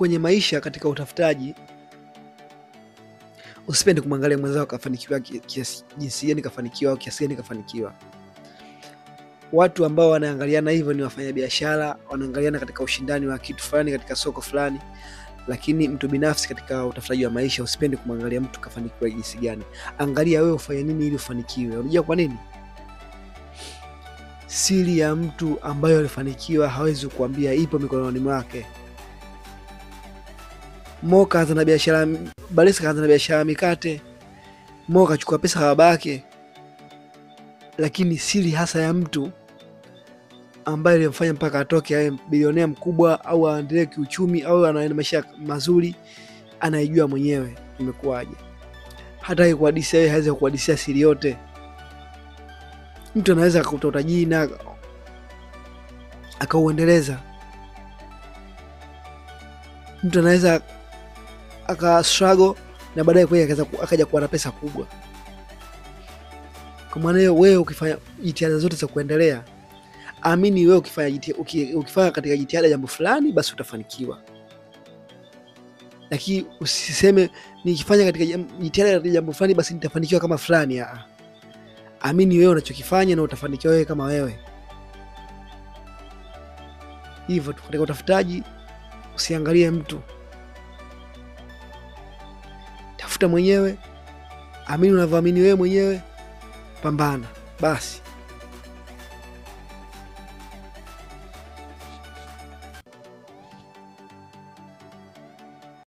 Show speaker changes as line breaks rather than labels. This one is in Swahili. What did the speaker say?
kwenye maisha, katika utafutaji, usipende kumwangalia mwenzao kafanikiwa jinsi gani kafanikiwa au kiasi gani kafanikiwa. Watu ambao wanaangaliana hivyo ni wafanyabiashara, wanaangaliana katika ushindani wa kitu fulani katika soko fulani. Lakini mtu binafsi katika utafutaji wa maisha, usipende kumwangalia mtu kafanikiwa jinsi gani. Angalia wewe ufanye nini ili ufanikiwe. Unajua kwa nini? Siri ya mtu ambaye alifanikiwa hawezi kukuambia, ipo mikononi mwake. Mo kaanza na biashara, Balesa kaanza na biashara mikate, Mo kachukua pesa kwa babake. Lakini siri hasa ya mtu ambaye alimfanya mpaka atoke awe bilionea mkubwa au aendelee kiuchumi au anaenda maisha mazuri, anaijua mwenyewe imekuwaje. Hata kuhadisia yeye hawezi kuhadisia siri yote. Mtu anaweza akakuta utajiri na akauendeleza. Mtu anaweza aka struggle na baadaye kweli akaja kuwa na pesa kubwa. Kwa maana hiyo, wewe ukifanya jitihada zote za kuendelea, amini wewe ukifanya katika jitihada jambo fulani basi utafanikiwa. Lakini usiseme nikifanya katika jitihada katika jambo fulani basi nitafanikiwa kama fulani. Amini wewe unachokifanya na utafanikiwa wewe kama wewe. Hivyo katika utafutaji usiangalie mtu. Tafuta mwenyewe, amini unavyoamini wewe mwenyewe, pambana basi.